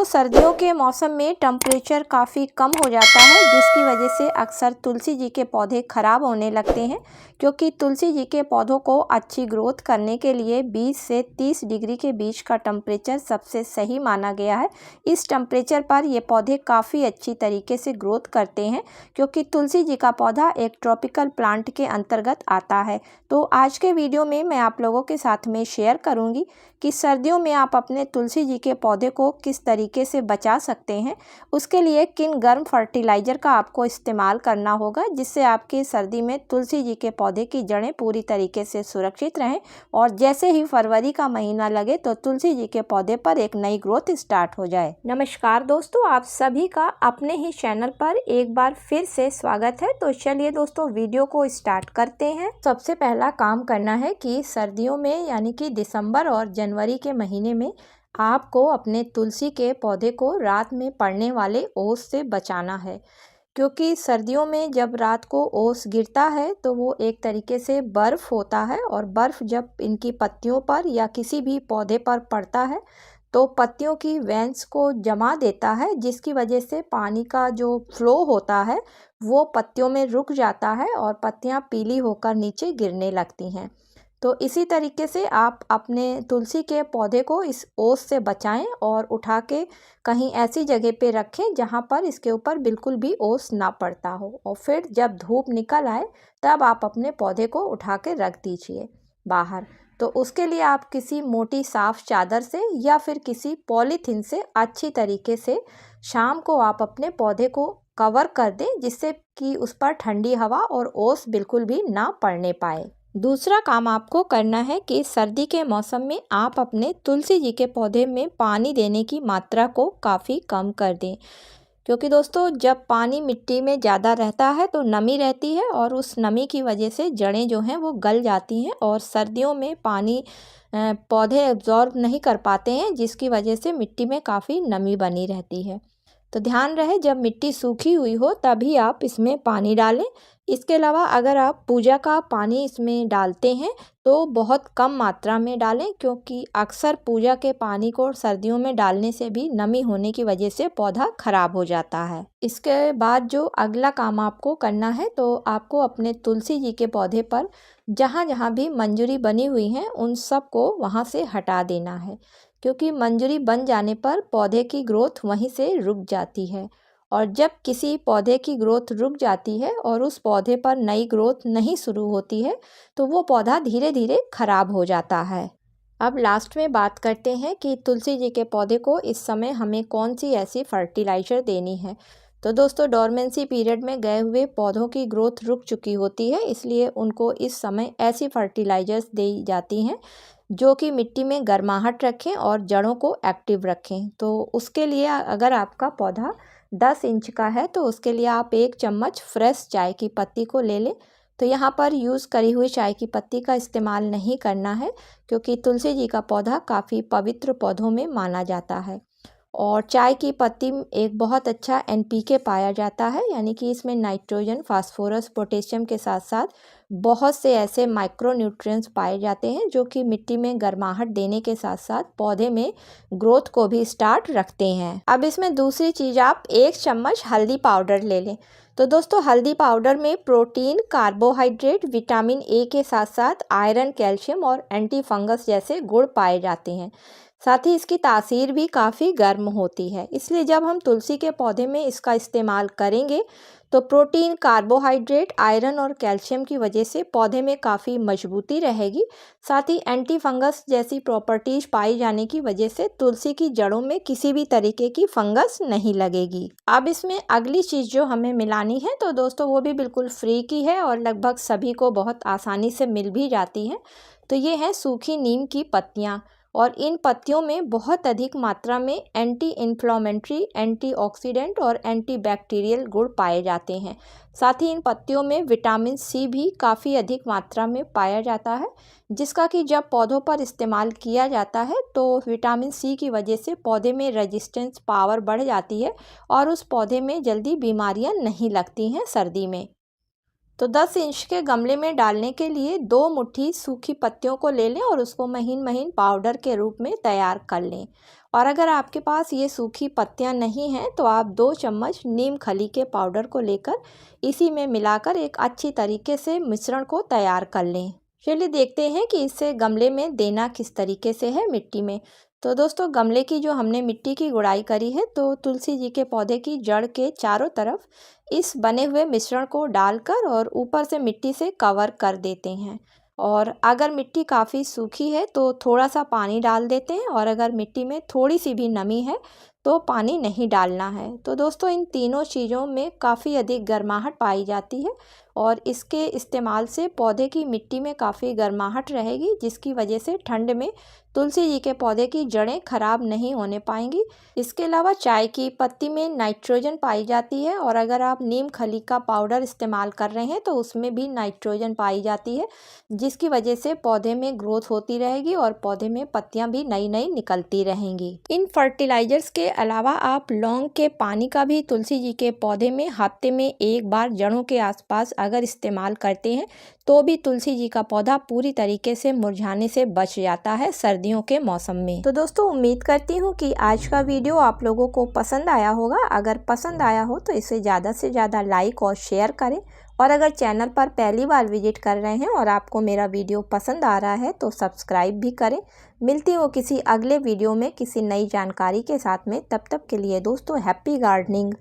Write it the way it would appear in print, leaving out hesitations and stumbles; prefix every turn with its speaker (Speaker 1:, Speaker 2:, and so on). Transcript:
Speaker 1: सर्दियों के मौसम में टेम्परेचर काफ़ी कम हो जाता है, जिसकी वजह से अक्सर तुलसी जी के पौधे ख़राब होने लगते हैं। क्योंकि तुलसी जी के पौधों को अच्छी ग्रोथ करने के लिए 20 से 30 डिग्री के बीच का टेम्परेचर सबसे सही माना गया है। इस टेम्परेचर पर ये पौधे काफ़ी अच्छी तरीके से ग्रोथ करते हैं, क्योंकि तुलसी जी का पौधा एक ट्रॉपिकल प्लांट के अंतर्गत आता है। तो आज के वीडियो में मैं आप लोगों के साथ में शेयर करूँगी कि सर्दियों में आप अपने तुलसी जी के पौधे को किस तरीके से बचा सकते हैं। उसके लिए किन गर्म फर्टिलाइज़र का आपको इस्तेमाल करना होगा, जिससे आपकी सर्दी में तुलसी जी के पौधे की जड़ें पूरी तरीके से सुरक्षित रहें और जैसे ही फरवरी का महीना लगे तो तुलसी जी के पौधे पर एक नई ग्रोथ स्टार्ट हो जाए। नमस्कार दोस्तों, आप सभी का अपने ही चैनल पर एक बार फिर से स्वागत है। तो चलिए दोस्तों, वीडियो को स्टार्ट करते हैं। सबसे पहला काम करना है कि सर्दियों में यानी कि दिसंबर और जनवरी के महीने में आपको अपने तुलसी के पौधे को रात में पड़ने वाले ओस से बचाना है। क्योंकि सर्दियों में जब रात को ओस गिरता है तो वो एक तरीके से बर्फ़ होता है, और बर्फ़ जब इनकी पत्तियों पर या किसी भी पौधे पर पड़ता है तो पत्तियों की वेन्स को जमा देता है, जिसकी वजह से पानी का जो फ्लो होता है वो पत्तियों में रुक जाता है और पत्तियां पीली होकर नीचे गिरने लगती हैं। तो इसी तरीके से आप अपने तुलसी के पौधे को इस ओस से बचाएं और उठा के कहीं ऐसी जगह पे रखें जहां पर इसके ऊपर बिल्कुल भी ओस ना पड़ता हो, और फिर जब धूप निकल आए तब आप अपने पौधे को उठा के रख दीजिए बाहर। तो उसके लिए आप किसी मोटी साफ़ चादर से या फिर किसी पॉलीथीन से अच्छी तरीके से शाम को आप अपने पौधे को कवर कर दें, जिससे कि उस पर ठंडी हवा और ओस बिल्कुल भी ना पड़ने पाए। दूसरा काम आपको करना है कि सर्दी के मौसम में आप अपने तुलसी जी के पौधे में पानी देने की मात्रा को काफ़ी कम कर दें। क्योंकि दोस्तों, जब पानी मिट्टी में ज़्यादा रहता है तो नमी रहती है, और उस नमी की वजह से जड़ें जो हैं वो गल जाती हैं, और सर्दियों में पानी पौधे एब्जॉर्ब नहीं कर पाते हैं, जिसकी वजह से मिट्टी में काफ़ी नमी बनी रहती है। तो ध्यान रहे, जब मिट्टी सूखी हुई हो तभी आप इसमें पानी डालें। इसके अलावा अगर आप पूजा का पानी इसमें डालते हैं तो बहुत कम मात्रा में डालें, क्योंकि अक्सर पूजा के पानी को सर्दियों में डालने से भी नमी होने की वजह से पौधा खराब हो जाता है। इसके बाद जो अगला काम आपको करना है, तो आपको अपने तुलसी जी के पौधे पर जहाँ जहाँ भी मंजरी बनी हुई है उन सब को वहाँ से हटा देना है। क्योंकि मंजरी बन जाने पर पौधे की ग्रोथ वहीं से रुक जाती है, और जब किसी पौधे की ग्रोथ रुक जाती है और उस पौधे पर नई ग्रोथ नहीं शुरू होती है तो वो पौधा धीरे धीरे खराब हो जाता है। अब लास्ट में बात करते हैं कि तुलसी जी के पौधे को इस समय हमें कौन सी ऐसी फर्टिलाइज़र देनी है। तो दोस्तों, डोरमेंसी पीरियड में गए हुए पौधों की ग्रोथ रुक चुकी होती है, इसलिए उनको इस समय ऐसी फर्टिलाइज़र्स दी जाती हैं जो कि मिट्टी में गर्माहट रखें और जड़ों को एक्टिव रखें। तो उसके लिए अगर आपका पौधा 10 इंच का है तो उसके लिए आप 1 चम्मच फ्रेश चाय की पत्ती को ले लें। तो यहाँ पर यूज़ करी हुई चाय की पत्ती का इस्तेमाल नहीं करना है, क्योंकि तुलसी जी का पौधा काफ़ी पवित्र पौधों में माना जाता है। और चाय की पत्ती में एक बहुत अच्छा एनपीके पाया जाता है, यानी कि इसमें नाइट्रोजन, फास्फोरस, पोटेशियम के साथ साथ बहुत से ऐसे माइक्रो न्यूट्रिएंट्स पाए जाते हैं जो कि मिट्टी में गर्माहट देने के साथ साथ पौधे में ग्रोथ को भी स्टार्ट रखते हैं। अब इसमें दूसरी चीज़, आप 1 चम्मच हल्दी पाउडर ले लें। तो दोस्तों, हल्दी पाउडर में प्रोटीन, कार्बोहाइड्रेट, विटामिन ए के साथ साथ आयरन, कैल्शियम और एंटी फंगस जैसे गुण पाए जाते हैं। साथ ही इसकी तासीर भी काफ़ी गर्म होती है, इसलिए जब हम तुलसी के पौधे में इसका इस्तेमाल करेंगे तो प्रोटीन, कार्बोहाइड्रेट, आयरन और कैल्शियम की वजह से पौधे में काफ़ी मजबूती रहेगी। साथ ही एंटी फंगस जैसी प्रॉपर्टीज पाई जाने की वजह से तुलसी की जड़ों में किसी भी तरीके की फंगस नहीं लगेगी। अब इसमें अगली चीज़ जो हमें मिलानी है, तो दोस्तों वो भी बिल्कुल फ्री की है और लगभग सभी को बहुत आसानी से मिल भी जाती है। तो ये है सूखी नीम की पत्तियाँ, और इन पत्तियों में बहुत अधिक मात्रा में एंटी इन्फ्लामेटरी, एंटीऑक्सीडेंट और एंटीबैक्टीरियल गुण पाए जाते हैं। साथ ही इन पत्तियों में विटामिन सी भी काफ़ी अधिक मात्रा में पाया जाता है, जिसका कि जब पौधों पर इस्तेमाल किया जाता है तो विटामिन सी की वजह से पौधे में रेजिस्टेंस पावर बढ़ जाती है और उस पौधे में जल्दी बीमारियां नहीं लगती हैं सर्दी में। तो 10 इंच के गमले में डालने के लिए 2 मुट्ठी सूखी पत्तियों को ले लें और उसको महीन महीन पाउडर के रूप में तैयार कर लें। और अगर आपके पास ये सूखी पत्तियां नहीं हैं तो आप 2 चम्मच नीम खली के पाउडर को लेकर इसी में मिलाकर एक अच्छी तरीके से मिश्रण को तैयार कर लें। चलिए देखते हैं कि इससे गमले में देना किस तरीके से है मिट्टी में। तो दोस्तों गमले की जो हमने मिट्टी की गुड़ाई करी है तो तुलसी जी के पौधे की जड़ के चारों तरफ इस बने हुए मिश्रण को डालकर और ऊपर से मिट्टी से कवर कर देते हैं। और अगर मिट्टी काफ़ी सूखी है तो थोड़ा सा पानी डाल देते हैं और अगर मिट्टी में थोड़ी सी भी नमी है तो पानी नहीं डालना है। तो दोस्तों इन तीनों चीज़ों में काफ़ी अधिक गर्माहट पाई जाती है और इसके इस्तेमाल से पौधे की मिट्टी में काफ़ी गर्माहट रहेगी, जिसकी वजह से ठंड में तुलसी जी के पौधे की जड़ें खराब नहीं होने पाएंगी। इसके अलावा चाय की पत्ती में नाइट्रोजन पाई जाती है और अगर आप नीम खली का पाउडर इस्तेमाल कर रहे हैं तो उसमें भी नाइट्रोजन पाई जाती है, जिसकी वजह से पौधे में ग्रोथ होती रहेगी और पौधे में पत्तियां भी नई नई निकलती रहेंगी। इन फर्टिलाइजर्स के अलावा आप लौंग के पानी का भी तुलसी जी के पौधे में हफ्ते में एक बार जड़ों के आसपास अगर इस्तेमाल करते हैं तो भी तुलसी जी का पौधा पूरी तरीके से मुरझाने से बच जाता है सर्दियों के मौसम में। तो दोस्तों उम्मीद करती हूँ कि आज का वीडियो आप लोगों को पसंद आया होगा। अगर पसंद आया हो तो इसे ज़्यादा से ज़्यादा लाइक और शेयर करें और अगर चैनल पर पहली बार विजिट कर रहे हैं और आपको मेरा वीडियो पसंद आ रहा है तो सब्सक्राइब भी करें। मिलती हूँ किसी अगले वीडियो में किसी नई जानकारी के साथ में। तब तक के लिए दोस्तों हैप्पी गार्डनिंग।